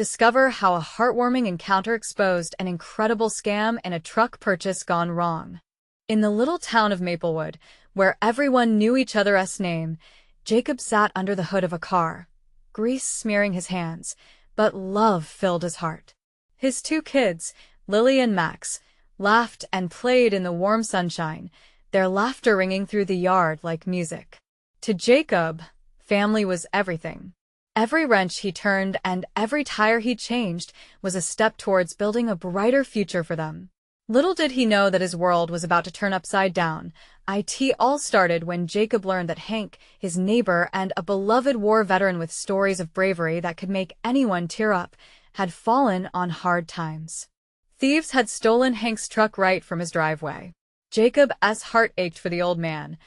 Discover how a heartwarming encounter exposed an incredible scam and a truck purchase gone wrong. In the little town of Maplewood, where everyone knew each other's name, Jacob sat under the hood of a car, grease smearing his hands, but love filled his heart. His two kids, Lily and Max, laughed and played in the warm sunshine, their laughter ringing through the yard like music. To Jacob, family was everything. Every wrench he turned and every tire he changed was a step towards building a brighter future for them. Little did he know that his world was about to turn upside down. It all started when Jacob learned that Hank, his neighbor and a beloved war veteran with stories of bravery that could make anyone tear up, had fallen on hard times. Thieves had stolen Hank's truck right from his driveway. Jacob's heart ached for the old man.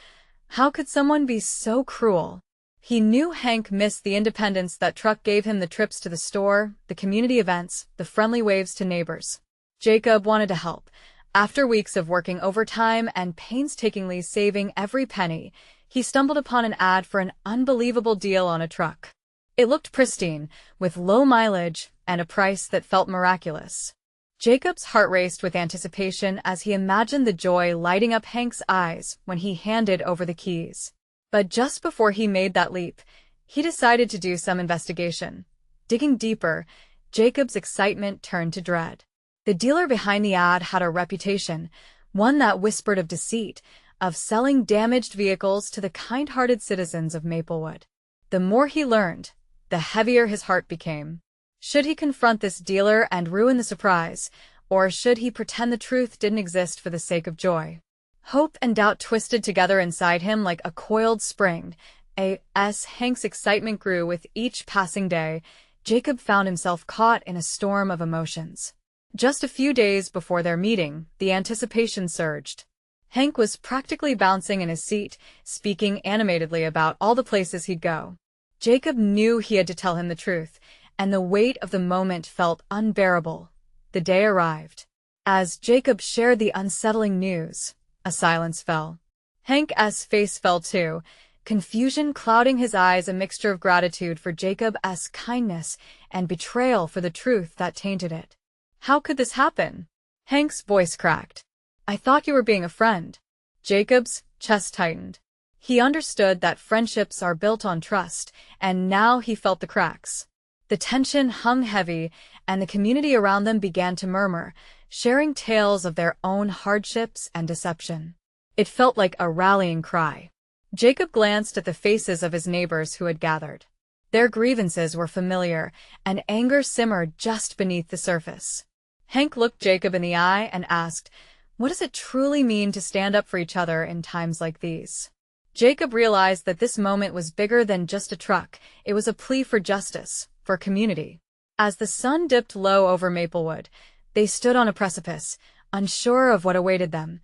How could someone be so cruel? He knew Hank missed the independence that truck gave him, the trips to the store, the community events, the friendly waves to neighbors. Jacob wanted to help. After weeks of working overtime and painstakingly saving every penny, he stumbled upon an ad for an unbelievable deal on a truck. It looked pristine, with low mileage and a price that felt miraculous. Jacob's heart raced with anticipation as he imagined the joy lighting up Hank's eyes when he handed over the keys. But just before he made that leap, he decided to do some investigation. Digging deeper, Jacob's excitement turned to dread. The dealer behind the ad had a reputation, one that whispered of deceit, of selling damaged vehicles to the kind-hearted citizens of Maplewood. The more he learned, the heavier his heart became. Should he confront this dealer and ruin the surprise, or should he pretend the truth didn't exist for the sake of joy? Hope and doubt twisted together inside him like a coiled spring. Hank's excitement grew with each passing day. Jacob found himself caught in a storm of emotions. Just a few days before their meeting, the anticipation surged. Hank was practically bouncing in his seat, speaking animatedly about all the places he'd go. Jacob knew he had to tell him the truth, and the weight of the moment felt unbearable. The day arrived. As Jacob shared the unsettling news, a silence fell. Hank's face fell too, confusion clouding his eyes, a mixture of gratitude for Jacob's kindness and betrayal for the truth that tainted it. How could this happen? Hank's voice cracked. I thought you were being a friend. Jacob's chest tightened. He understood that friendships are built on trust, and now he felt the cracks. The tension hung heavy, and the community around them began to murmur, sharing tales of their own hardships and deception. It felt like a rallying cry. Jacob glanced at the faces of his neighbors who had gathered. Their grievances were familiar, and anger simmered just beneath the surface. Hank looked Jacob in the eye and asked, "What does it truly mean to stand up for each other in times like these?" Jacob realized that this moment was bigger than just a truck. It was a plea for justice, for community. As the sun dipped low over Maplewood, they stood on a precipice, unsure of what awaited them.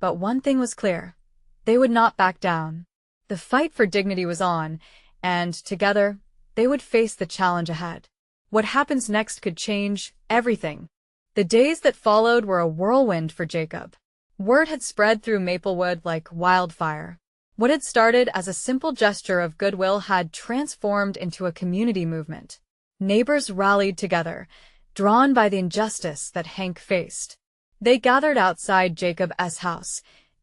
But one thing was clear. They would not back down. The fight for dignity was on, and together, they would face the challenge ahead. What happens next could change everything. The days that followed were a whirlwind for Jacob. Word had spread through Maplewood like wildfire. What had started as a simple gesture of goodwill had transformed into a community movement. Neighbors rallied together, drawn by the injustice that Hank faced. They gathered outside Jacob's house,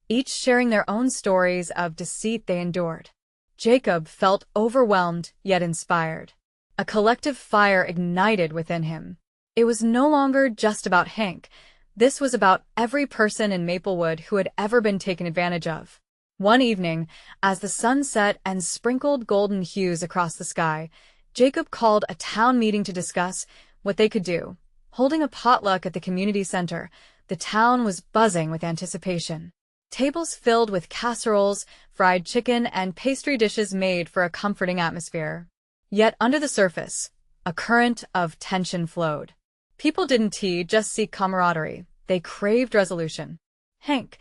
each sharing their own stories of deceit they endured. Jacob felt overwhelmed yet inspired. A collective fire ignited within him. It was no longer just about Hank. This was about every person in Maplewood who had ever been taken advantage of. One evening, as the sun set and sprinkled golden hues across the sky, Jacob called a town meeting to discuss what they could do. Holding a potluck at the community center, the town was buzzing with anticipation. Tables filled with casseroles, fried chicken, and pastry dishes made for a comforting atmosphere. Yet under the surface, a current of tension flowed. People didn't just seek camaraderie. They craved resolution. Hank,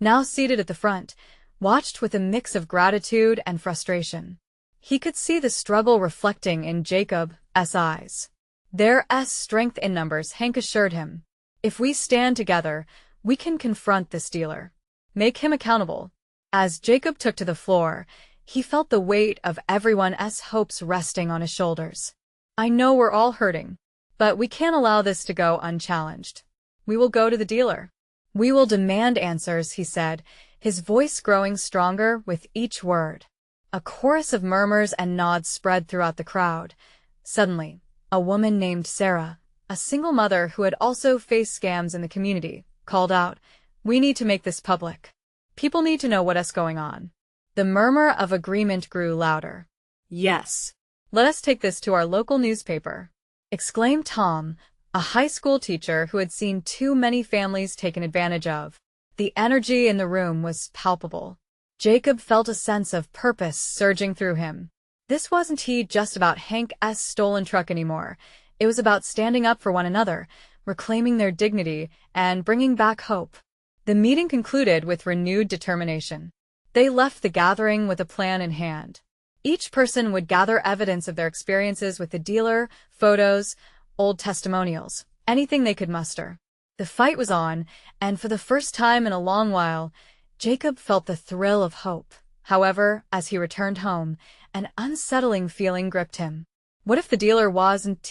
now seated at the front, watched with a mix of gratitude and frustration. He could see the struggle reflecting in Jacob's eyes. There's strength in numbers, Hank assured him. If we stand together, we can confront this dealer. Make him accountable. As Jacob took to the floor, he felt the weight of everyone's hopes resting on his shoulders. I know we're all hurting. But we can't allow this to go unchallenged. We will go to the dealer. We will demand answers, he said, his voice growing stronger with each word. A chorus of murmurs and nods spread throughout the crowd. Suddenly, a woman named Sarah, a single mother who had also faced scams in the community, called out, "We need to make this public. People need to know what's going on." The murmur of agreement grew louder. "Yes. Let us take this to our local newspaper," exclaimed Tom, a high school teacher who had seen too many families taken advantage of. The energy in the room was palpable. Jacob felt a sense of purpose surging through him. This wasn't just about Hank's stolen truck anymore. It was about standing up for one another, reclaiming their dignity, and bringing back hope. The meeting concluded with renewed determination. They left the gathering with a plan in hand. Each person would gather evidence of their experiences with the dealer, photos, old testimonials, anything they could muster. The fight was on, and for the first time in a long while, Jacob felt the thrill of hope. However, as he returned home, an unsettling feeling gripped him. What if the dealer wasn't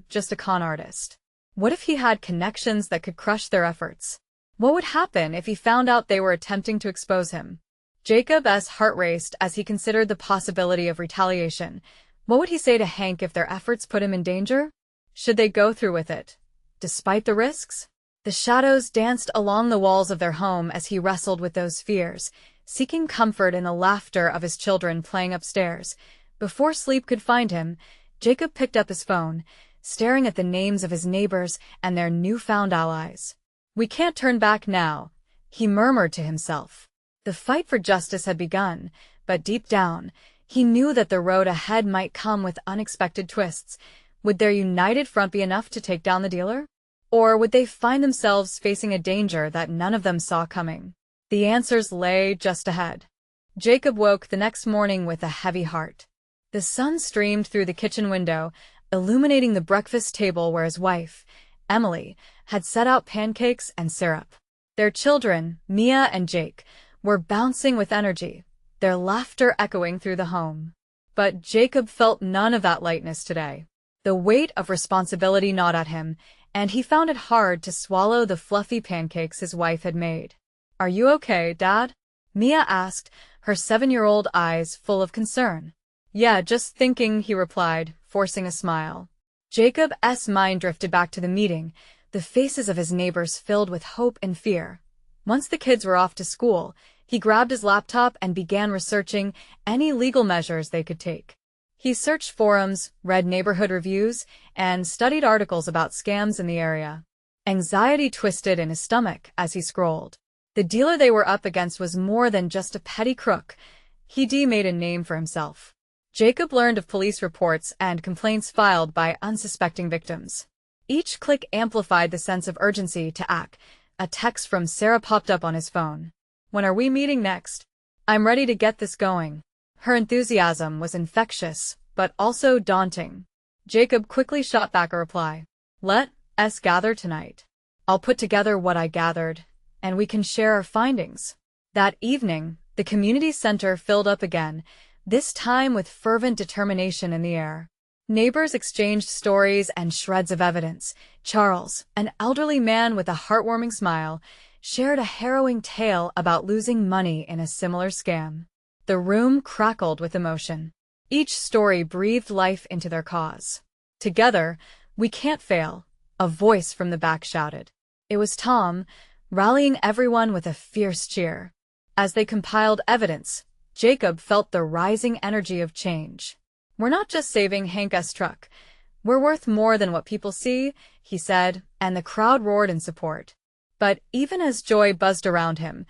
just a con artist? What if he had connections that could crush their efforts? What would happen if he found out they were attempting to expose him? Jacob's heart raced as he considered the possibility of retaliation. What would he say to Hank if their efforts put him in danger? Should they go through with it, despite the risks? The shadows danced along the walls of their home as he wrestled with those fears, seeking comfort in the laughter of his children playing upstairs. Before sleep could find him, Jacob picked up his phone, staring at the names of his neighbors and their newfound allies. "We can't turn back now," he murmured to himself. The fight for justice had begun, but deep down, he knew that the road ahead might come with unexpected twists. Would their united front be enough to take down the dealer? Or would they find themselves facing a danger that none of them saw coming? The answers lay just ahead. Jacob woke the next morning with a heavy heart. The sun streamed through the kitchen window, illuminating the breakfast table where his wife, Emily, had set out pancakes and syrup. Their children, Mia and Jake, were bouncing with energy, their laughter echoing through the home. But Jacob felt none of that lightness today. The weight of responsibility gnawed at him, and he found it hard to swallow the fluffy pancakes his wife had made. "Are you okay, Dad?" Mia asked, her 7-year-old eyes full of concern. "Yeah, just thinking," he replied, forcing a smile. Jacob's mind drifted back to the meeting, the faces of his neighbors filled with hope and fear. Once the kids were off to school, he grabbed his laptop and began researching any legal measures they could take. He searched forums, read neighborhood reviews, and studied articles about scams in the area. Anxiety twisted in his stomach as he scrolled. The dealer they were up against was more than just a petty crook. He made a name for himself. Jacob learned of police reports and complaints filed by unsuspecting victims. Each click amplified the sense of urgency to act. A text from Sarah popped up on his phone. "When are we meeting next? I'm ready to get this going." Her enthusiasm was infectious, but also daunting. Jacob quickly shot back a reply. "Let's gather tonight. I'll put together what I gathered, and we can share our findings." That evening, the community center filled up again, this time with fervent determination in the air. Neighbors exchanged stories and shreds of evidence. Charles, an elderly man with a heartwarming smile, shared a harrowing tale about losing money in a similar scam. The room crackled with emotion. Each story breathed life into their cause. "Together, we can't fail," a voice from the back shouted. It was Tom, rallying everyone with a fierce cheer. As they compiled evidence, Jacob felt the rising energy of change. "We're not just saving Hank's truck. We're worth more than what people see," he said, and the crowd roared in support. But even as joy buzzed around him,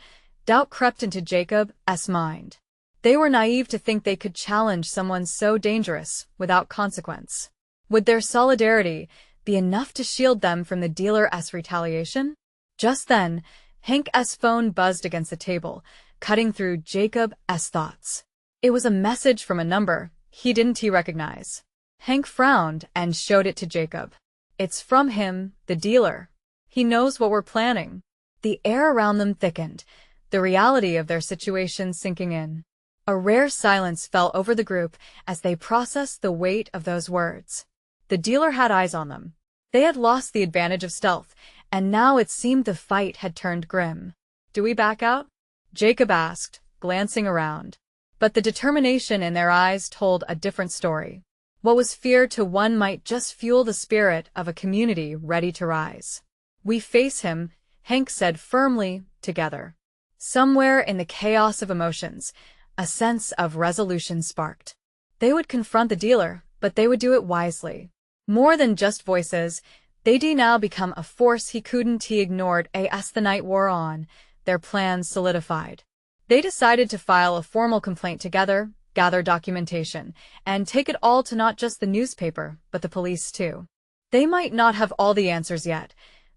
doubt crept into Jacob's mind. They were naive to think they could challenge someone so dangerous without consequence. Would their solidarity be enough to shield them from the dealer's retaliation? Just then, Hank's phone buzzed against the table, cutting through Jacob's thoughts. It was a message from a number he didn't recognize. Hank frowned and showed it to Jacob. "It's from him, the dealer. He knows what we're planning." The air around them thickened, the reality of their situation sinking in. A rare silence fell over the group as they processed the weight of those words. The dealer had eyes on them. They had lost the advantage of stealth, and now it seemed the fight had turned grim. "Do we back out?" Jacob asked, glancing around. But the determination in their eyes told a different story. What was fear to one might just fuel the spirit of a community ready to rise. "We face him," Hank said firmly, "together." Somewhere in the chaos of emotions, a sense of resolution sparked. They would confront the dealer, but they would do it wisely. More than just voices, they'd now become a force he couldn't he ignored. As the night wore on, their plans solidified. They decided to file a formal complaint together, gather documentation, and take it all to not just the newspaper, but the police too. They might not have all the answers yet,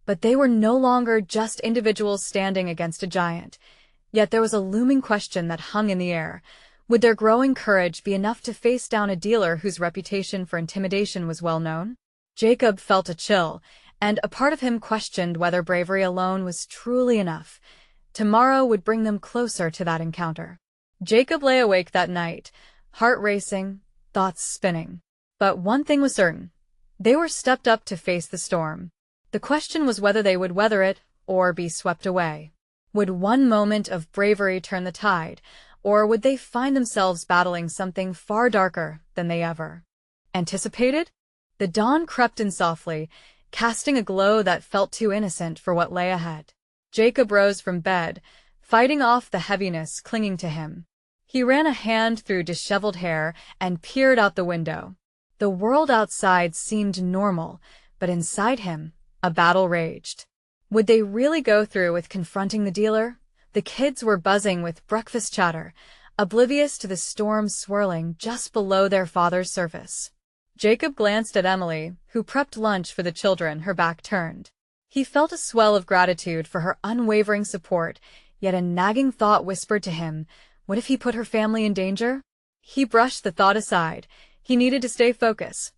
but they were no longer just individuals standing against a giant. Yet there was a looming question that hung in the air. Would their growing courage be enough to face down a dealer whose reputation for intimidation was well known? Jacob felt a chill, and a part of him questioned whether bravery alone was truly enough. Tomorrow would bring them closer to that encounter. Jacob lay awake that night, heart racing, thoughts spinning. But one thing was certain. They were stepped up to face the storm. The question was whether they would weather it or be swept away. Would one moment of bravery turn the tide, or would they find themselves battling something far darker than they ever anticipated? The dawn crept in softly, casting a glow that felt too innocent for what lay ahead. Jacob rose from bed, fighting off the heaviness clinging to him. He ran a hand through disheveled hair and peered out the window. The world outside seemed normal, but inside him, a battle raged. Would they really go through with confronting the dealer? The kids were buzzing with breakfast chatter, oblivious to the storm swirling just below their father's surface. Jacob glanced at Emily, who prepped lunch for the children, her back turned. He felt a swell of gratitude for her unwavering support, yet a nagging thought whispered to him, what if he put her family in danger? He brushed the thought aside. He needed to stay focused.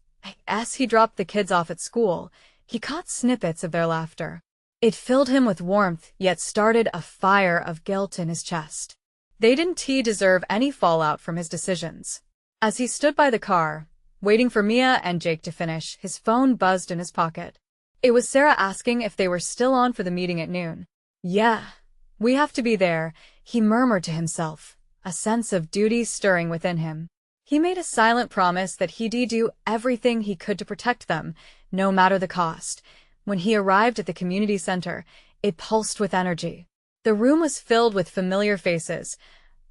As he dropped the kids off at school, he caught snippets of their laughter. It filled him with warmth, yet started a fire of guilt in his chest. They didn't deserve any fallout from his decisions. As he stood by the car, waiting for Mia and Jake to finish, his phone buzzed in his pocket. It was Sarah asking if they were still on for the meeting at noon. "Yeah, we have to be there," he murmured to himself, a sense of duty stirring within him. He made a silent promise that he'd do everything he could to protect them, no matter the cost. When he arrived at the community center, it pulsed with energy. The room was filled with familiar faces,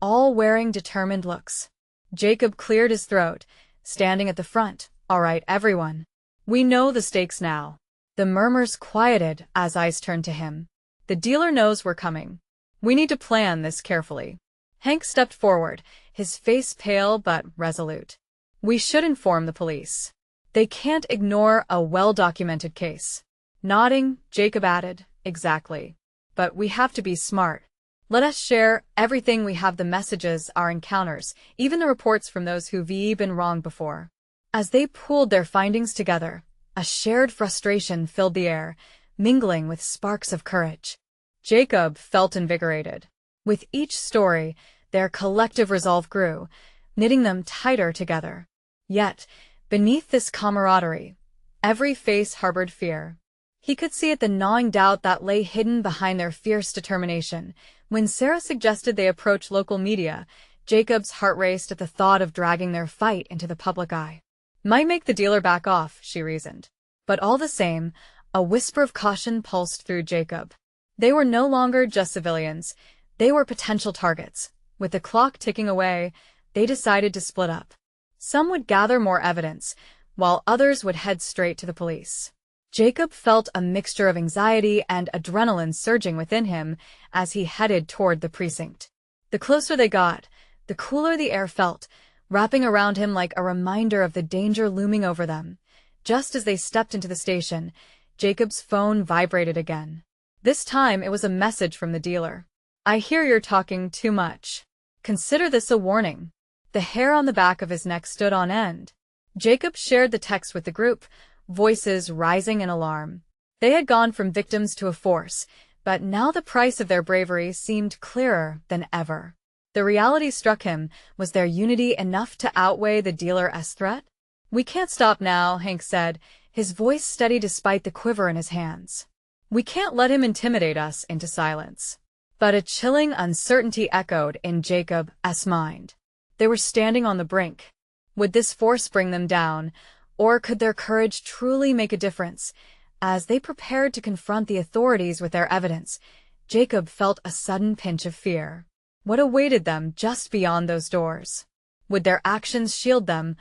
all wearing determined looks. Jacob cleared his throat, standing at the front. "All right, everyone. We know the stakes now." The murmurs quieted as eyes turned to him. "The dealer knows we're coming. We need to plan this carefully." Hank stepped forward, his face pale but resolute. "We should inform the police. They can't ignore a well-documented case." Nodding, Jacob added, "Exactly. But we have to be smart. Let us share everything we have, the messages, our encounters, even the reports from those who've been wrong before." As they pooled their findings together, a shared frustration filled the air, mingling with sparks of courage. Jacob felt invigorated. With each story, their collective resolve grew, knitting them tighter together. Yet, beneath this camaraderie, every face harbored fear. He could see it, the gnawing doubt that lay hidden behind their fierce determination. When Sarah suggested they approach local media, Jacob's heart raced at the thought of dragging their fight into the public eye. Might make the dealer back off, she reasoned. But all the same, a whisper of caution pulsed through Jacob. They were no longer just civilians. They were potential targets. With the clock ticking away, they decided to split up. Some would gather more evidence, while others would head straight to the police. Jacob felt a mixture of anxiety and adrenaline surging within him as he headed toward the precinct. The closer they got, the cooler the air felt, wrapping around him like a reminder of the danger looming over them. Just as they stepped into the station, Jacob's phone vibrated again. This time it was a message from the dealer. "I hear you're talking too much. Consider this a warning." The hair on the back of his neck stood on end. Jacob shared the text with the group, voices rising in alarm. They had gone from victims to a force, but now the price of their bravery seemed clearer than ever. The reality struck him. Was their unity enough to outweigh the dealer's threat? "We can't stop now," Hank said, his voice steady despite the quiver in his hands. "We can't let him intimidate us into silence." But a chilling uncertainty echoed in Jacob's mind. They were standing on the brink. Would this force bring them down, or could their courage truly make a difference? As they prepared to confront the authorities with their evidence, Jacob felt a sudden pinch of fear. What awaited them just beyond those doors? Would their actions shield them,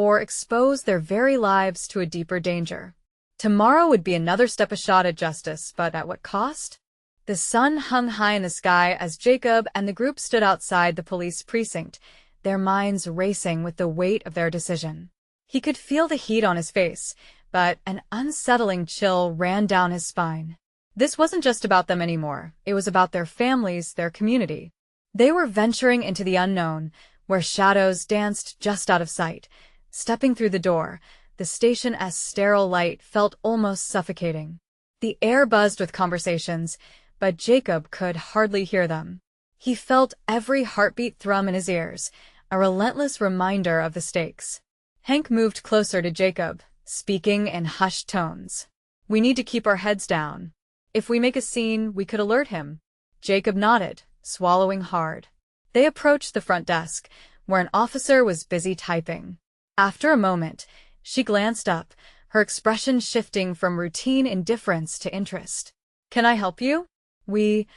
or expose their very lives to a deeper danger? Tomorrow would be another step a shot at justice, but at what cost? The sun hung high in the sky as Jacob and the group stood outside the police precinct, their minds racing with the weight of their decision. He could feel the heat on his face, but an unsettling chill ran down his spine. This wasn't just about them anymore. It was about their families, their community. They were venturing into the unknown, where shadows danced just out of sight. Stepping through the door, the station's sterile light felt almost suffocating. The air buzzed with conversations, but Jacob could hardly hear them. He felt every heartbeat thrum in his ears, a relentless reminder of the stakes. Hank moved closer to Jacob, speaking in hushed tones. "We need to keep our heads down. If we make a scene, we could alert him." Jacob nodded, swallowing hard. They approached the front desk, where an officer was busy typing. After a moment, she glanced up, her expression shifting from routine indifference to interest. "Can I help you?" We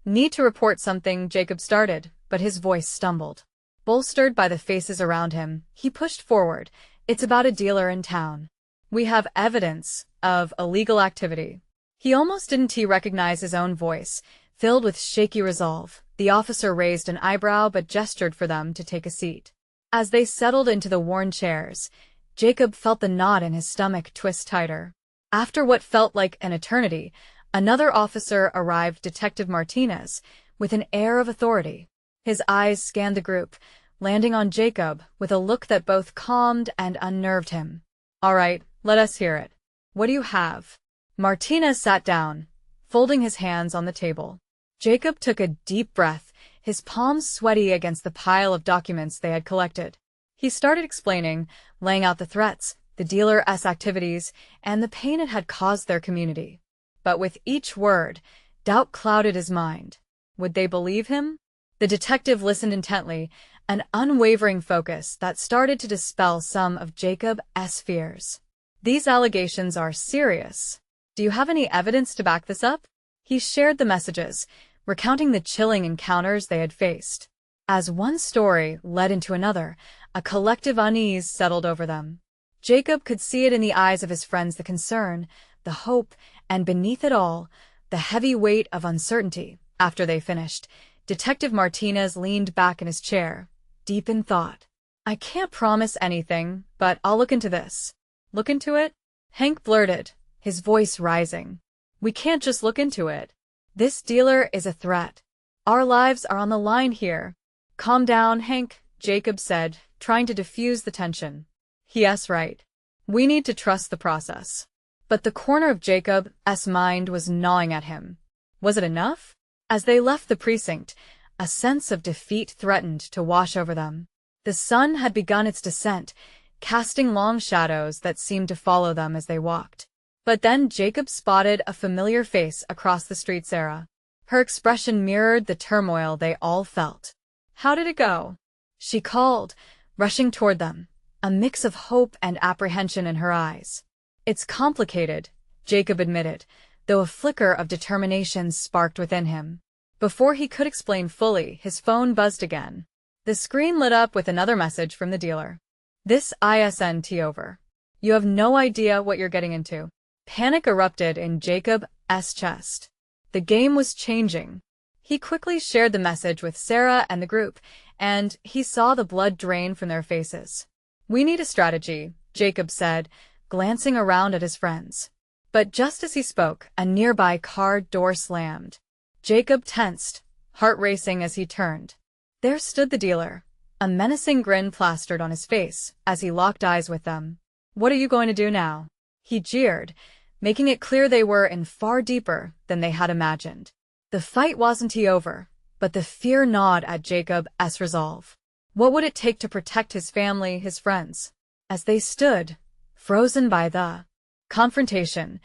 need to report something," Jacob started, but his voice stumbled. Bolstered by the faces around him, he pushed forward. "It's about a dealer in town. We have evidence of illegal activity." He almost didn't recognize his own voice, filled with shaky resolve. The officer raised an eyebrow but gestured for them to take a seat. As they settled into the worn chairs, Jacob felt the knot in his stomach twist tighter. After what felt like an eternity, another officer arrived, Detective Martinez, with an air of authority. His eyes scanned the group, landing on Jacob with a look that both calmed and unnerved him. "All right, let us hear it. What do you have?" Martinez sat down, folding his hands on the table. Jacob took a deep breath, his palms sweaty against the pile of documents they had collected. He started explaining, laying out the threats, the dealer's activities, and the pain it had caused their community. But with each word, doubt clouded his mind. Would they believe him? The detective listened intently, an unwavering focus that started to dispel some of Jacob's fears. "These allegations are serious. Do you have any evidence to back this up?" He shared the messages, recounting the chilling encounters they had faced. As one story led into another, a collective unease settled over them. Jacob could see it in the eyes of his friends, the concern, the hope, and beneath it all, the heavy weight of uncertainty. After they finished, Detective Martinez leaned back in his chair, deep in thought. "I can't promise anything, but I'll look into this." "Look into it?" Hank blurted, his voice rising. "We can't just look into it. This dealer is a threat. Our lives are on the line here." "Calm down, Hank," Jacob said, trying to diffuse the tension. "Yes, right. We need to trust the process." But the corner of Jacob's mind was gnawing at him. Was it enough? As they left the precinct, a sense of defeat threatened to wash over them. The sun had begun its descent, casting long shadows that seemed to follow them as they walked. But then Jacob spotted a familiar face across the street. Sarah. Her expression mirrored the turmoil they all felt. "How did it go?" she called, rushing toward them, a mix of hope and apprehension in her eyes. "It's complicated," Jacob admitted, though a flicker of determination sparked within him. Before he could explain fully, his phone buzzed again. The screen lit up with another message from the dealer. "This isn't over. You have no idea what you're getting into." Panic erupted in Jacob's chest. The game was changing. He quickly shared the message with Sarah and the group, and he saw the blood drain from their faces. "We need a strategy," Jacob said, glancing around at his friends. But just as he spoke, a nearby car door slammed. Jacob tensed, heart racing as he turned. There stood the dealer, a menacing grin plastered on his face as he locked eyes with them. "What are you going to do now?" he jeered, making it clear they were in far deeper than they had imagined. The fight wasn't over, but the fear gnawed at Jacob's resolve. What would it take to protect his family, his friends? As they stood, frozen by the confrontation.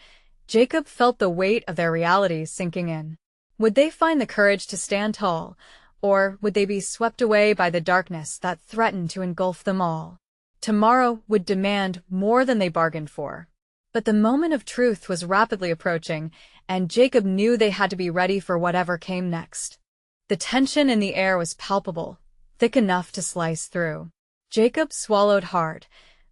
Jacob felt the weight of their reality sinking in. Would they find the courage to stand tall, or would they be swept away by the darkness that threatened to engulf them all? Tomorrow would demand more than they bargained for. But the moment of truth was rapidly approaching, and Jacob knew they had to be ready for whatever came next. The tension in the air was palpable, thick enough to slice through. Jacob swallowed hard,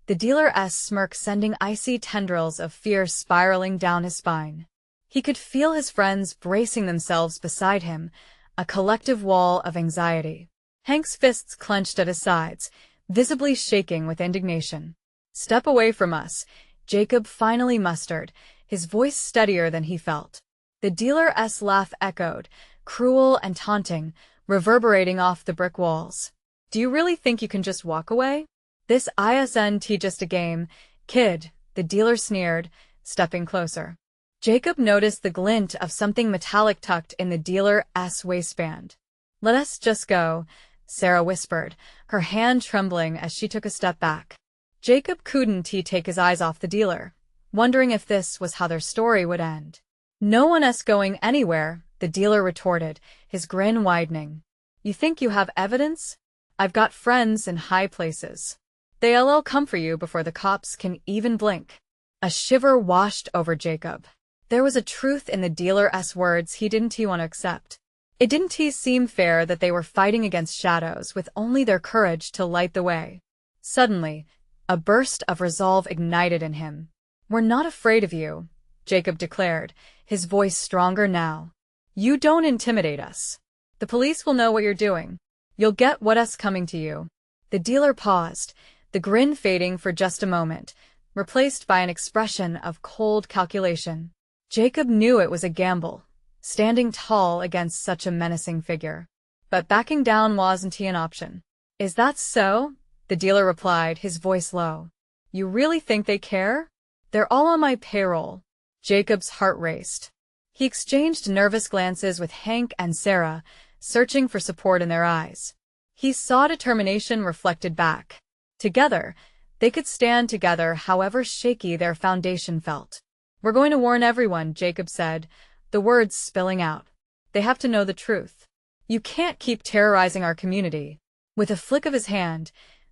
the dealer's smirk sending icy tendrils of fear spiraling down his spine. He could feel his friends bracing themselves beside him, a collective wall of anxiety. Hank's fists clenched at his sides, visibly shaking with indignation. "Step away from us," Jacob finally mustered, his voice steadier than he felt. The dealer's laugh echoed, cruel and taunting, reverberating off the brick walls. "Do you really think you can just walk away? This isn't just a game, kid," the dealer sneered, stepping closer. Jacob noticed the glint of something metallic tucked in the dealer's waistband. "Let us just go," Sarah whispered, her hand trembling as she took a step back. Jacob couldn't take his eyes off the dealer, wondering if this was how their story would end. "No one's going anywhere," the dealer retorted, his grin widening. "You think you have evidence? I've got friends in high places. They'll come for you before the cops can even blink." A shiver washed over Jacob. There was a truth in the dealer's words he didn't want to accept. It didn't seem fair that they were fighting against shadows with only their courage to light the way. Suddenly, a burst of resolve ignited in him. "We're not afraid of you," Jacob declared, his voice stronger now. "You don't intimidate us. The police will know what you're doing. You'll get what's coming to you." The dealer paused, the grin fading for just a moment, replaced by an expression of cold calculation. Jacob knew it was a gamble, standing tall against such a menacing figure. But backing down wasn't an option. "Is that so?" the dealer replied, his voice low. "You really think they care? They're all on my payroll." Jacob's heart raced. He exchanged nervous glances with Hank and Sarah, searching for support in their eyes. He saw determination reflected back. Together, they could stand together however shaky their foundation felt. "We're going to warn everyone," Jacob said, the words spilling out. "They have to know the truth. You can't keep terrorizing our community." With a flick of his hand,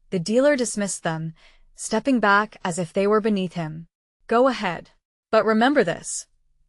the dealer dismissed them, stepping back as if they were beneath him. "Go ahead. But remember this.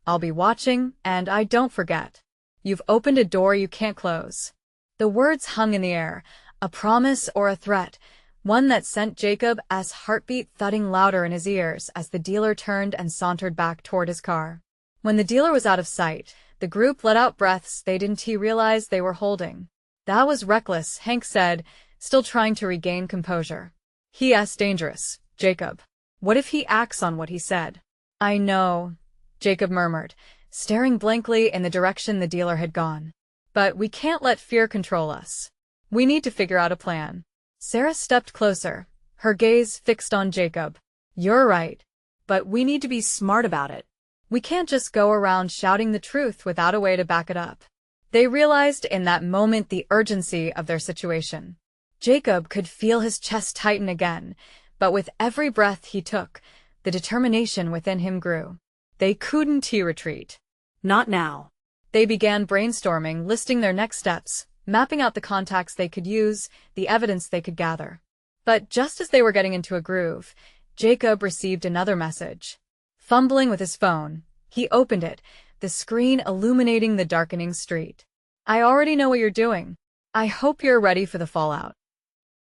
I'll be watching, and don't forget. You've opened a door you can't close." The words hung in the air, a promise or a threat, one that sent Jacob's heartbeat thudding louder in his ears as the dealer turned and sauntered back toward his car. When the dealer was out of sight, the group let out breaths they didn't realize they were holding. "That was reckless," Hank said, still trying to regain composure. "He's dangerous, Jacob. What if he acts on what he said?" "I know," Jacob murmured, staring blankly in the direction the dealer had gone. "But we can't let fear control us. We need to figure out a plan." Sarah stepped closer, her gaze fixed on Jacob. "You're right. But we need to be smart about it. We can't just go around shouting the truth without a way to back it up." They realized in that moment the urgency of their situation. Jacob could feel his chest tighten again, but with every breath he took, the determination within him grew. They couldn't retreat. Not now. They began brainstorming, listing their next steps, mapping out the contacts they could use, the evidence they could gather. But just as they were getting into a groove, Jacob received another message. Fumbling with his phone, he opened it, the screen illuminating the darkening street. "I already know what you're doing. I hope you're ready for the fallout."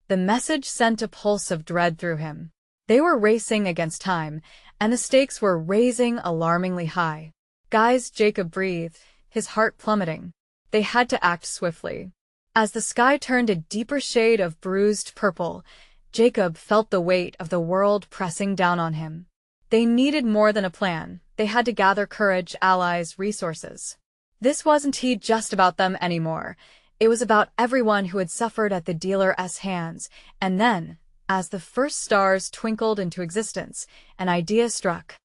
The message sent a pulse of dread through him. They were racing against time, and the stakes were raising alarmingly high. "Guys," Jacob breathed, his heart plummeting. They had to act swiftly. As the sky turned a deeper shade of bruised purple, Jacob felt the weight of the world pressing down on him. They needed more than a plan. They had to gather courage, allies, resources. This wasn't just about them anymore. It was about everyone who had suffered at the dealer's hands. And then, as the first stars twinkled into existence, an idea struck.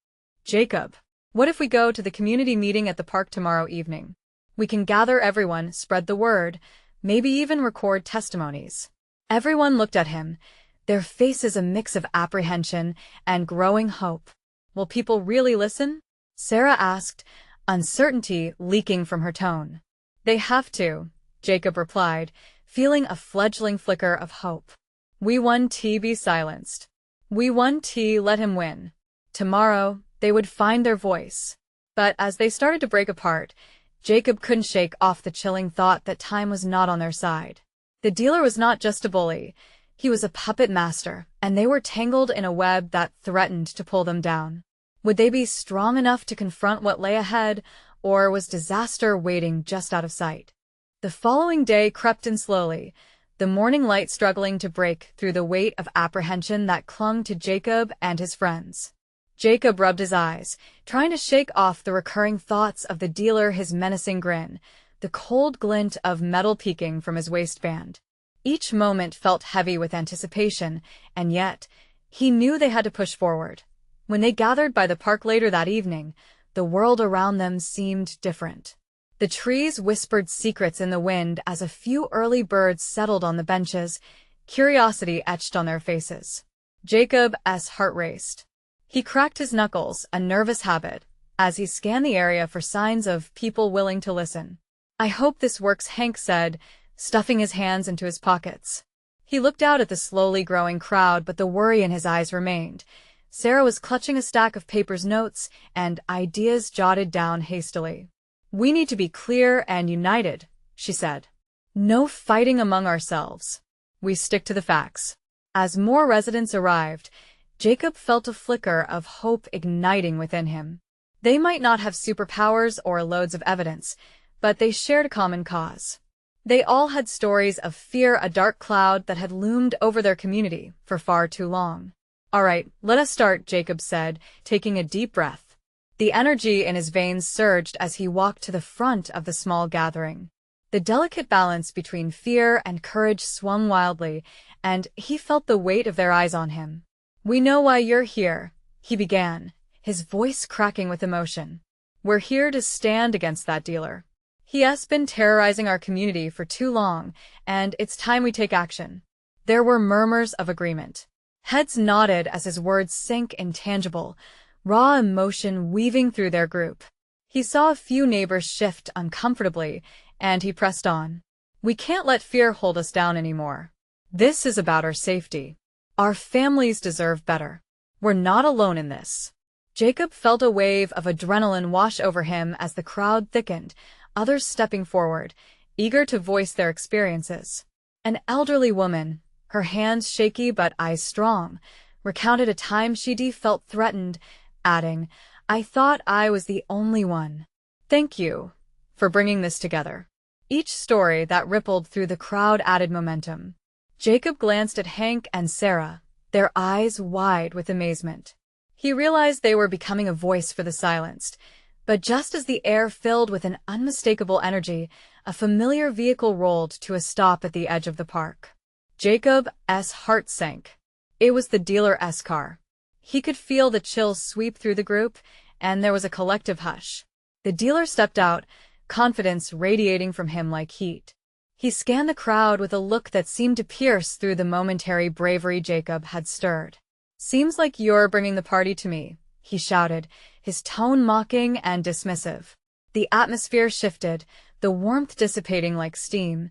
"Jacob, what if we go to the community meeting at the park tomorrow evening? We can gather everyone, spread the word, maybe even record testimonies." Everyone looked at him, their faces a mix of apprehension and growing hope. Will people really listen? Sarah asked, uncertainty leaking from her tone. They have to, Jacob replied, feeling a fledgling flicker of hope. We won T, be silenced. We won T, let him win. Tomorrow, they would find their voice. But as they started to break apart, Jacob couldn't shake off the chilling thought that time was not on their side. The dealer was not just a bully. He was a puppet master, and they were tangled in a web that threatened to pull them down. Would they be strong enough to confront what lay ahead, or was disaster waiting just out of sight? The following day crept in slowly, the morning light struggling to break through the weight of apprehension that clung to Jacob and his friends. Jacob rubbed his eyes, trying to shake off the recurring thoughts of the dealer, his menacing grin, the cold glint of metal peeking from his waistband. Each moment felt heavy with anticipation, and yet, he knew they had to push forward. When they gathered by the park later that evening, the world around them seemed different. The trees whispered secrets in the wind as a few early birds settled on the benches, curiosity etched on their faces. Jacob's heart raced. He cracked his knuckles, a nervous habit, as he scanned the area for signs of people willing to listen. I hope this works, Hank said, stuffing his hands into his pockets. He looked out at the slowly growing crowd, but the worry in his eyes remained. Sarah was clutching a stack of papers, notes, and ideas jotted down hastily. We need to be clear and united, she said. No fighting among ourselves. We stick to the facts. As more residents arrived, Jacob felt a flicker of hope igniting within him. They might not have superpowers or loads of evidence, but they shared a common cause. They all had stories of fear, a dark cloud that had loomed over their community for far too long. All right, let us start, Jacob said, taking a deep breath. The energy in his veins surged as he walked to the front of the small gathering. The delicate balance between fear and courage swung wildly, and he felt the weight of their eyes on him. We know why you're here, he began, his voice cracking with emotion. We're here to stand against that dealer. He has been terrorizing our community for too long, and it's time we take action. There were murmurs of agreement. Heads nodded as his words sank intangible, raw emotion weaving through their group. He saw a few neighbors shift uncomfortably, and he pressed on. We can't let fear hold us down anymore. This is about our safety. Our families deserve better. We're not alone in this. Jacob felt a wave of adrenaline wash over him as the crowd thickened, others stepping forward, eager to voice their experiences. An elderly woman, her hands shaky but eyes strong, recounted a time she felt threatened, adding, I thought I was the only one. Thank you for bringing this together. Each story that rippled through the crowd added momentum. Jacob glanced at Hank and Sarah, their eyes wide with amazement. He realized they were becoming a voice for the silenced, but just as the air filled with an unmistakable energy, a familiar vehicle rolled to a stop at the edge of the park. Jacob's heart sank. It was the dealer's car. He could feel the chills sweep through the group, and there was a collective hush. The dealer stepped out, confidence radiating from him like heat. He scanned the crowd with a look that seemed to pierce through the momentary bravery Jacob had stirred. Seems like you're bringing the party to me, he shouted, his tone mocking and dismissive. The atmosphere shifted, the warmth dissipating like steam.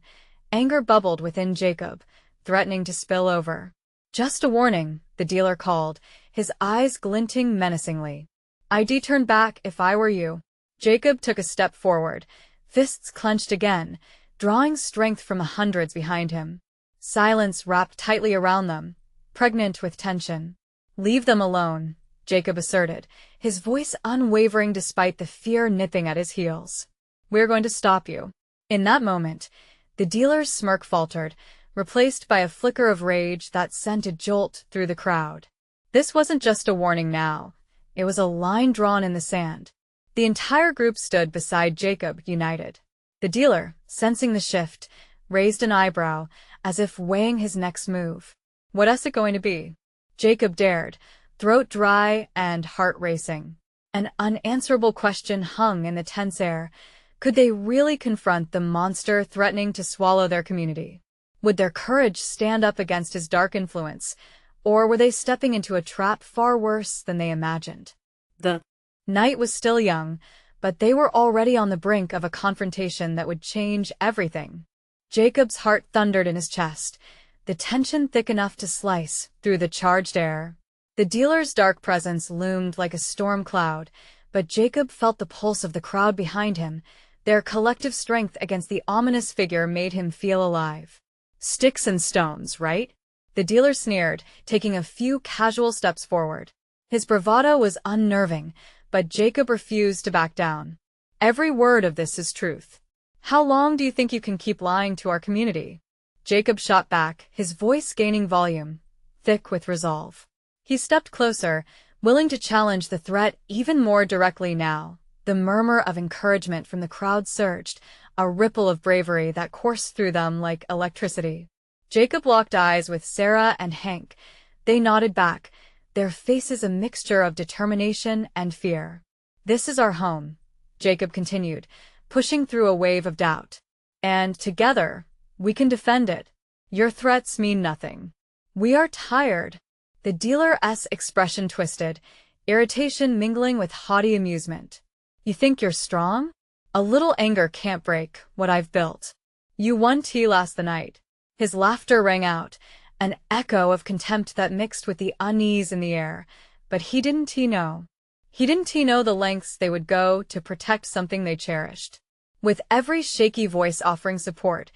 Anger bubbled within Jacob, threatening to spill over. Just a warning, the dealer called, his eyes glinting menacingly. I'd turn back if I were you. Jacob took a step forward, fists clenched again, drawing strength from the hundreds behind him. Silence wrapped tightly around them, pregnant with tension. Leave them alone, Jacob asserted, his voice unwavering despite the fear nipping at his heels. We're going to stop you. In that moment, the dealer's smirk faltered, replaced by a flicker of rage that sent a jolt through the crowd. This wasn't just a warning now. It was a line drawn in the sand. The entire group stood beside Jacob, united. The dealer, sensing the shift, raised an eyebrow, as if weighing his next move. What's it going to be? Jacob dared, throat dry and heart racing. An unanswerable question hung in the tense air. Could they really confront the monster threatening to swallow their community? Would their courage stand up against his dark influence, or were they stepping into a trap far worse than they imagined? The night was still young, but they were already on the brink of a confrontation that would change everything. Jacob's heart thundered in his chest, the tension thick enough to slice through the charged air. The dealer's dark presence loomed like a storm cloud, but Jacob felt the pulse of the crowd behind him. Their collective strength against the ominous figure made him feel alive. Sticks and stones, right? The dealer sneered, taking a few casual steps forward. His bravado was unnerving, but Jacob refused to back down. Every word of this is truth. How long do you think you can keep lying to our community? Jacob shot back, his voice gaining volume, thick with resolve. He stepped closer, willing to challenge the threat even more directly now. The murmur of encouragement from the crowd surged, a ripple of bravery that coursed through them like electricity. Jacob locked eyes with Sarah and Hank. They nodded back, their faces a mixture of determination and fear. "This is our home," Jacob continued, pushing through a wave of doubt. "And together, we can defend it. Your threats mean nothing. We are tired." The dealer's expression twisted, irritation mingling with haughty amusement. "You think you're strong? A little anger can't break what I've built. You won tea last night." His laughter rang out, an echo of contempt that mixed with the unease in the air. But he didn't know. He didn't know the lengths they would go to protect something they cherished. With every shaky voice offering support,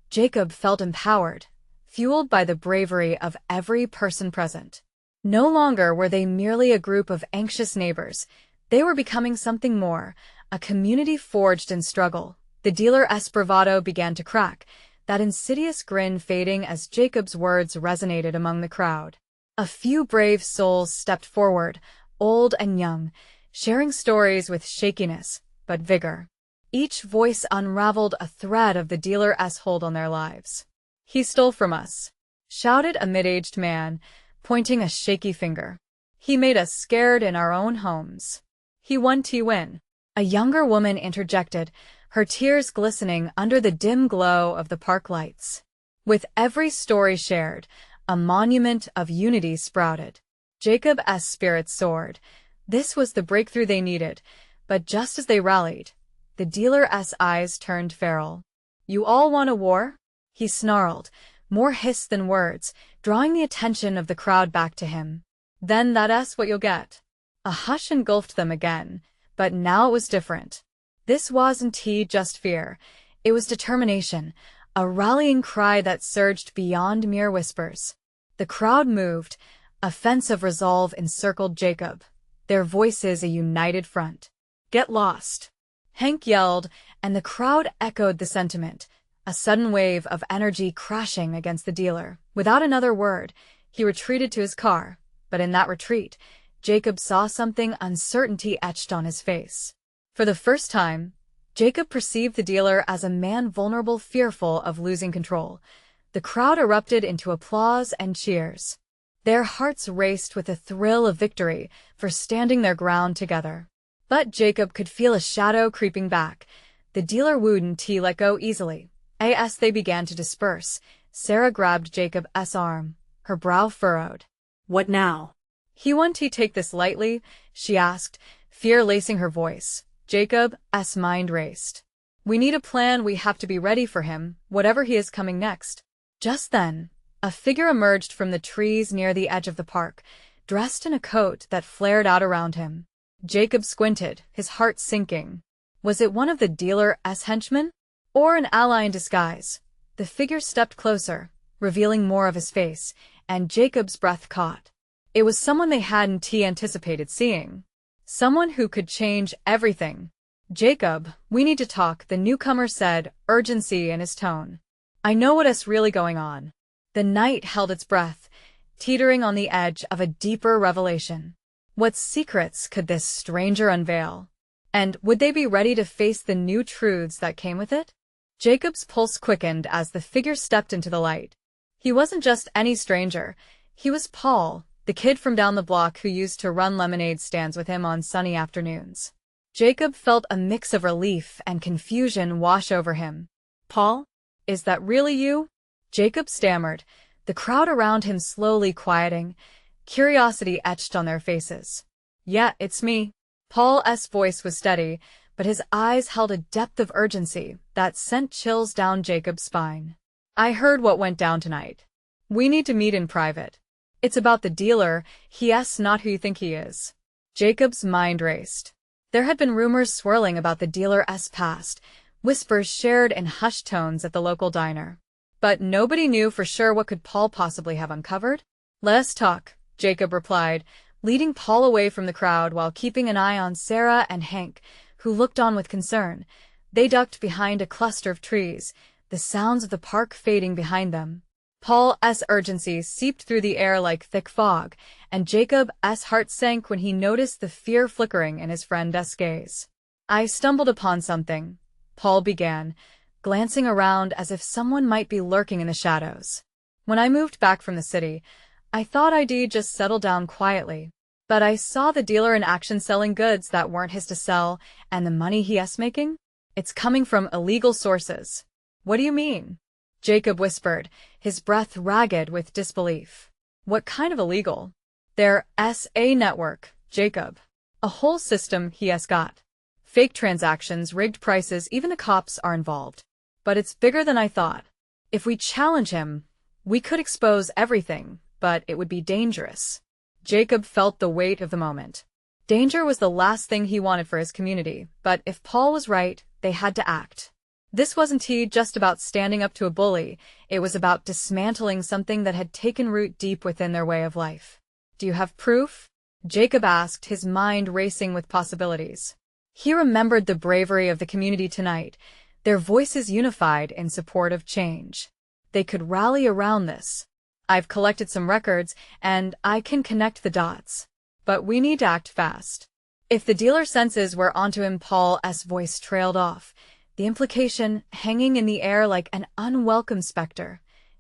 Jacob felt empowered, fueled by the bravery of every person present. No longer were they merely a group of anxious neighbors. They were becoming something more, a community forged in struggle. The dealer's bravado began to crack, that insidious grin fading as Jacob's words resonated among the crowd. A few brave souls stepped forward, old and young, sharing stories with shakiness but vigor. Each voice unraveled a thread of the dealer's hold on their lives. "He stole from us," shouted a mid-aged man, pointing a shaky finger. "He made us scared in our own homes. He won T-win." A younger woman interjected, her tears glistening under the dim glow of the park lights. With every story shared, a monument of unity sprouted. Jacob's spirits soared. This was the breakthrough they needed, but just as they rallied, the dealer's eyes turned feral. "You all want a war?" he snarled, more hiss than words, drawing the attention of the crowd back to him. "Then that's what you'll get." A hush engulfed them again, but now it was different. This wasn't just fear, it was determination, a rallying cry that surged beyond mere whispers. The crowd moved, a fence of resolve encircled Jacob, their voices a united front. "Get lost!" Hank yelled, and the crowd echoed the sentiment, a sudden wave of energy crashing against the dealer. Without another word, he retreated to his car, but in that retreat, Jacob saw something, uncertainty etched on his face. For the first time, Jacob perceived the dealer as a man vulnerable, fearful of losing control. The crowd erupted into applause and cheers. Their hearts raced with the thrill of victory for standing their ground together. But Jacob could feel a shadow creeping back. The dealer wouldn't let go easily. As they began to disperse, Sarah grabbed Jacob's arm, her brow furrowed. "What now?" "He won't take this lightly?" she asked, fear lacing her voice. Jacob's mind raced. "We need a plan, we have to be ready for him, whatever he is coming next." Just then, a figure emerged from the trees near the edge of the park, dressed in a coat that flared out around him. Jacob squinted, his heart sinking. Was it one of the dealer's henchmen? Or an ally in disguise? The figure stepped closer, revealing more of his face, and Jacob's breath caught. It was someone they hadn't anticipated seeing. Someone who could change everything. "Jacob, we need to talk," the newcomer said, urgency in his tone. "I know what's really going on." The night held its breath, teetering on the edge of a deeper revelation. What secrets could this stranger unveil? And would they be ready to face the new truths that came with it? Jacob's pulse quickened as the figure stepped into the light. He wasn't just any stranger. He was Paul, the kid from down the block who used to run lemonade stands with him on sunny afternoons. Jacob felt a mix of relief and confusion wash over him. "Paul? Is that really you?" Jacob stammered, the crowd around him slowly quieting, curiosity etched on their faces. Yeah, it's me. Paul's voice was steady, but his eyes held a depth of urgency that sent chills down Jacob's spine. I heard what went down tonight. We need to meet in private. It's about the dealer, he's not who you think he is. Jacob's mind raced. There had been rumors swirling about the dealer's past, whispers shared in hushed tones at the local diner. But nobody knew for sure what could Paul possibly have uncovered. Let's talk, Jacob replied, leading Paul away from the crowd while keeping an eye on Sarah and Hank, who looked on with concern. They ducked behind a cluster of trees, the sounds of the park fading behind them. Paul's urgency seeped through the air like thick fog, and Jacob's heart sank when he noticed the fear flickering in his friend's gaze. I stumbled upon something, Paul began, glancing around as if someone might be lurking in the shadows. When I moved back from the city, I thought I'd just settle down quietly. But I saw the dealer in action selling goods that weren't his to sell, and the money he's making? It's coming from illegal sources. What do you mean? Jacob whispered, his breath ragged with disbelief. What kind of illegal? There's a network, Jacob. A whole system he's got. Fake transactions, rigged prices, even the cops are involved. But it's bigger than I thought. If we challenge him, we could expose everything, but it would be dangerous. Jacob felt the weight of the moment. Danger was the last thing he wanted for his community, but if Paul was right, they had to act. This wasn't just about standing up to a bully, it was about dismantling something that had taken root deep within their way of life. Do you have proof? Jacob asked, his mind racing with possibilities. He remembered the bravery of the community tonight, their voices unified in support of change. They could rally around this. I've collected some records, and I can connect the dots. But we need to act fast. If the dealer senses we're onto him, Paul's voice trailed off, the implication hanging in the air like an unwelcome specter.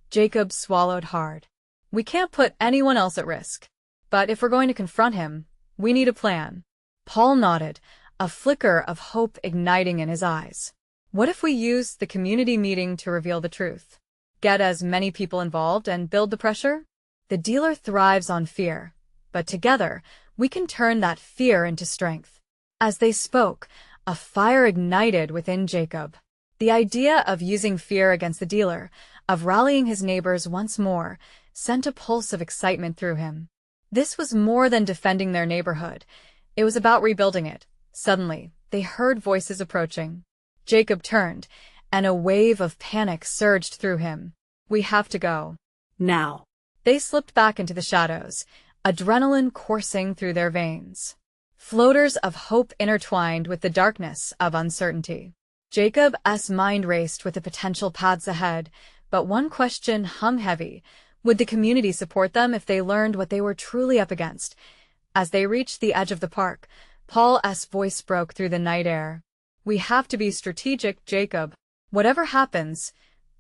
Jacob swallowed hard. We can't put anyone else at risk. But if we're going to confront him, we need a plan. Paul nodded, a flicker of hope igniting in his eyes. What if we use the community meeting to reveal the truth? Get as many people involved and build the pressure? The dealer thrives on fear, but together, we can turn that fear into strength. As they spoke, a fire ignited within Jacob. The idea of using fear against the dealer, of rallying his neighbors once more, sent a pulse of excitement through him. This was more than defending their neighborhood. It was about rebuilding it. Suddenly, they heard voices approaching. Jacob turned, and a wave of panic surged through him. We have to go. Now. They slipped back into the shadows, adrenaline coursing through their veins. Floaters of hope intertwined with the darkness of uncertainty. Jacob's mind raced with the potential paths ahead, but one question hung heavy. Would the community support them if they learned what they were truly up against? As they reached the edge of the park, Paul's voice broke through the night air. We have to be strategic, Jacob. Whatever happens,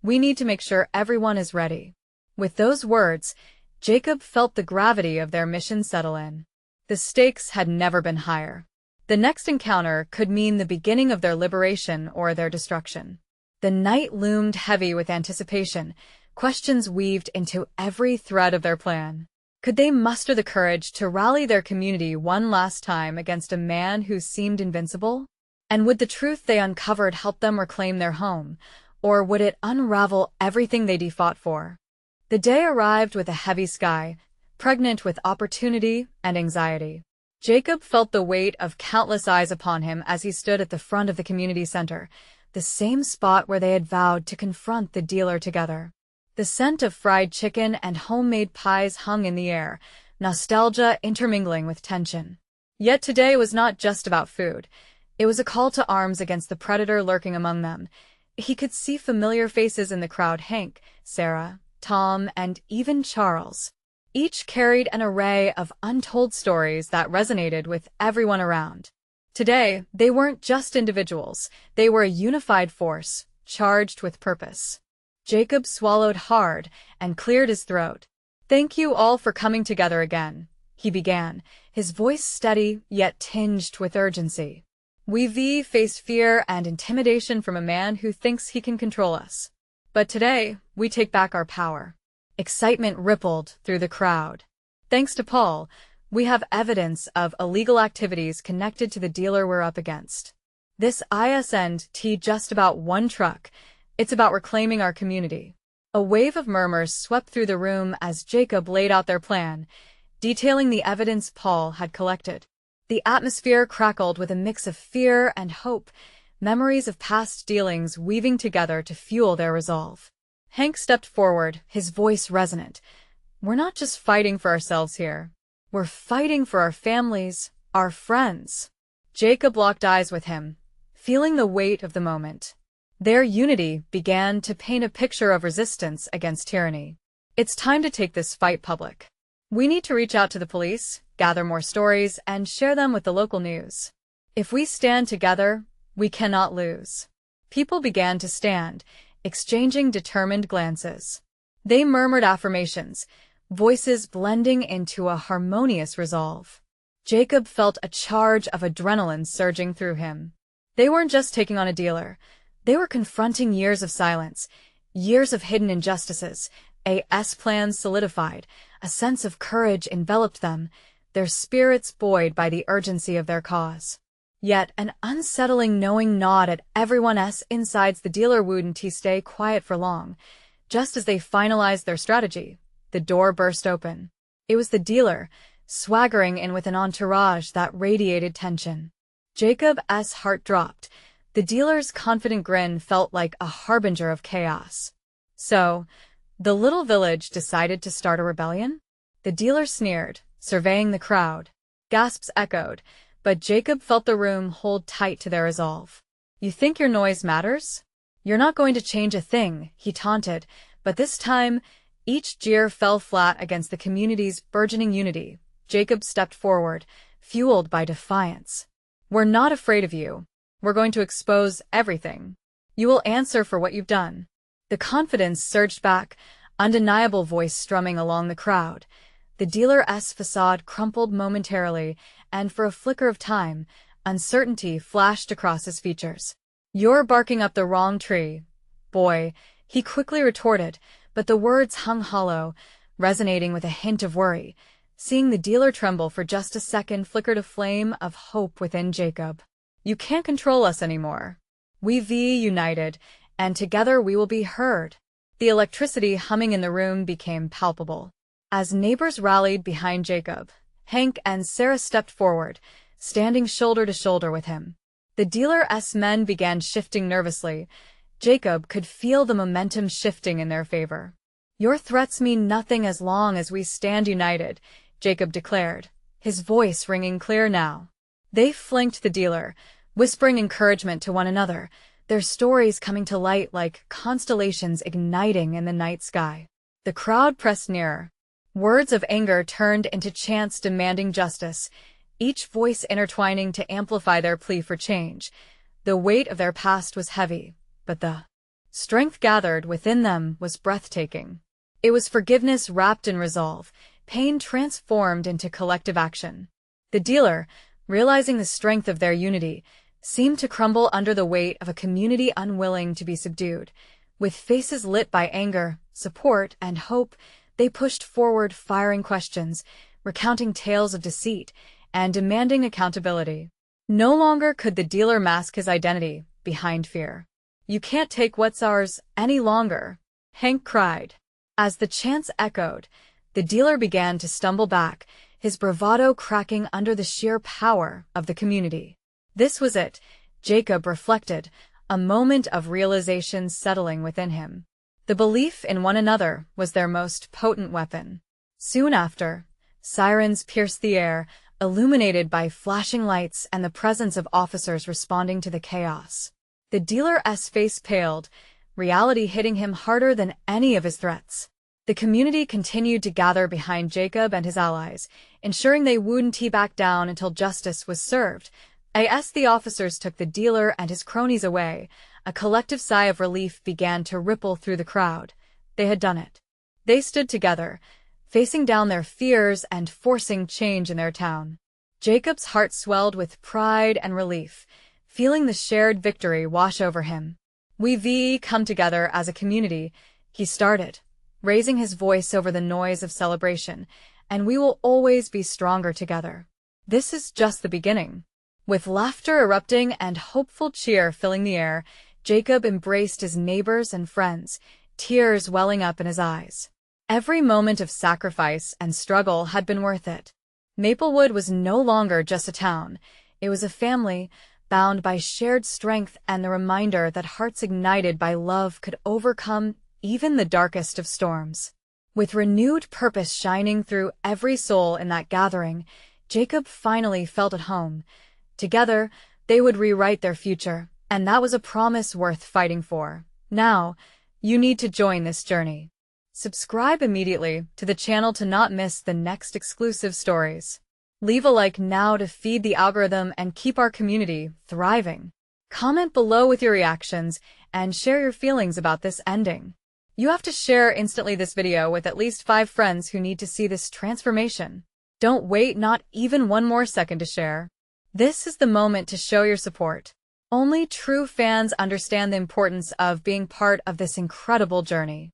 we need to make sure everyone is ready. With those words, Jacob felt the gravity of their mission settle in. The stakes had never been higher. The next encounter could mean the beginning of their liberation or their destruction. The night loomed heavy with anticipation, questions weaved into every thread of their plan. Could they muster the courage to rally their community one last time against a man who seemed invincible? And would the truth they uncovered help them reclaim their home, or would it unravel everything they'd fought for? The day arrived with a heavy sky, pregnant with opportunity and anxiety. Jacob felt the weight of countless eyes upon him as he stood at the front of the community center, the same spot where they had vowed to confront the dealer together. The scent of fried chicken and homemade pies hung in the air, nostalgia intermingling with tension. Yet today was not just about food. It was a call to arms against the predator lurking among them. He could see familiar faces in the crowd: Hank, Sarah, Tom, and even Charles. Each carried an array of untold stories that resonated with everyone around. Today, they weren't just individuals. They were a unified force, charged with purpose. Jacob swallowed hard and cleared his throat. Thank you all for coming together again, he began, his voice steady yet tinged with urgency. We've faced fear and intimidation from a man who thinks he can control us. But today, we take back our power. Excitement rippled through the crowd. Thanks to Paul, we have evidence of illegal activities connected to the dealer we're up against. This isn't just about one truck, it's about reclaiming our community. A wave of murmurs swept through the room as Jacob laid out their plan, detailing the evidence Paul had collected. The atmosphere crackled with a mix of fear and hope, memories of past dealings weaving together to fuel their resolve. Hank stepped forward, his voice resonant. We're not just fighting for ourselves here. We're fighting for our families, our friends. Jacob locked eyes with him, feeling the weight of the moment. Their unity began to paint a picture of resistance against tyranny. It's time to take this fight public. We need to reach out to the police, gather more stories, and share them with the local news. If we stand together, we cannot lose. People began to stand, exchanging determined glances. They murmured affirmations, voices blending into a harmonious resolve. Jacob felt a charge of adrenaline surging through him. They weren't just taking on a dealer. They were confronting years of silence, years of hidden injustices. AS plans solidified. A sense of courage enveloped them, their spirits buoyed by the urgency of their cause. Yet an unsettling knowing gnawed at everyone's insides. The dealer wouldn't stay quiet for long. Just as they finalized their strategy, the door burst open. It was the dealer, swaggering in with an entourage that radiated tension. Jacob's heart dropped. The dealer's confident grin felt like a harbinger of chaos. So, the little village decided to start a rebellion? The dealer sneered, surveying the crowd. Gasps echoed, but Jacob felt the room hold tight to their resolve. You think your noise matters? You're not going to change a thing, he taunted, but this time, each jeer fell flat against the community's burgeoning unity. Jacob stepped forward, fueled by defiance. We're not afraid of you. We're going to expose everything. You will answer for what you've done. The confidence surged back, undeniable voice strumming along the crowd. The dealer's facade crumpled momentarily, and for a flicker of time, uncertainty flashed across his features. You're barking up the wrong tree, boy, he quickly retorted, but the words hung hollow, resonating with a hint of worry. Seeing the dealer tremble for just a second flickered a flame of hope within Jacob. You can't control us anymore. We've united, and together we will be heard. The electricity humming in the room became palpable. As neighbors rallied behind Jacob, Hank and Sarah stepped forward, standing shoulder to shoulder with him. The dealer's men began shifting nervously. Jacob could feel the momentum shifting in their favor. Your threats mean nothing as long as we stand united, Jacob declared, his voice ringing clear now. They flanked the dealer, whispering encouragement to one another, their stories coming to light like constellations igniting in the night sky. The crowd pressed nearer. Words of anger turned into chants demanding justice, each voice intertwining to amplify their plea for change. The weight of their past was heavy, but the strength gathered within them was breathtaking. It was forgiveness wrapped in resolve, pain transformed into collective action. The dealer, realizing the strength of their unity, seemed to crumble under the weight of a community unwilling to be subdued. With faces lit by anger, support, and hope, they pushed forward firing questions, recounting tales of deceit, and demanding accountability. No longer could the dealer mask his identity behind fear. You can't take what's ours any longer, Hank cried. As the chants echoed, the dealer began to stumble back, his bravado cracking under the sheer power of the community. This was it, Jacob reflected, a moment of realization settling within him. The belief in one another was their most potent weapon. Soon after, sirens pierced the air, illuminated by flashing lights and the presence of officers responding to the chaos. The dealer's face paled, reality hitting him harder than any of his threats. The community continued to gather behind Jacob and his allies, ensuring they wouldn't back down until justice was served. As the officers took the dealer and his cronies away, a collective sigh of relief began to ripple through the crowd. They had done it. They stood together, facing down their fears and forcing change in their town. Jacob's heart swelled with pride and relief, feeling the shared victory wash over him. We've come together as a community, he started, raising his voice over the noise of celebration, and we will always be stronger together. This is just the beginning. With laughter erupting and hopeful cheer filling the air, Jacob embraced his neighbors and friends, tears welling up in his eyes. Every moment of sacrifice and struggle had been worth it. Maplewood was no longer just a town. It was a family, bound by shared strength and the reminder that hearts ignited by love could overcome even the darkest of storms. With renewed purpose shining through every soul in that gathering, Jacob finally felt at home. Together, they would rewrite their future, and that was a promise worth fighting for. Now, you need to join this journey. Subscribe immediately to the channel to not miss the next exclusive stories. Leave a like now to feed the algorithm and keep our community thriving. Comment below with your reactions and share your feelings about this ending. You have to share instantly this video with at least 5 friends who need to see this transformation. Don't wait not even one more second to share. This is the moment to show your support. Only true fans understand the importance of being part of this incredible journey.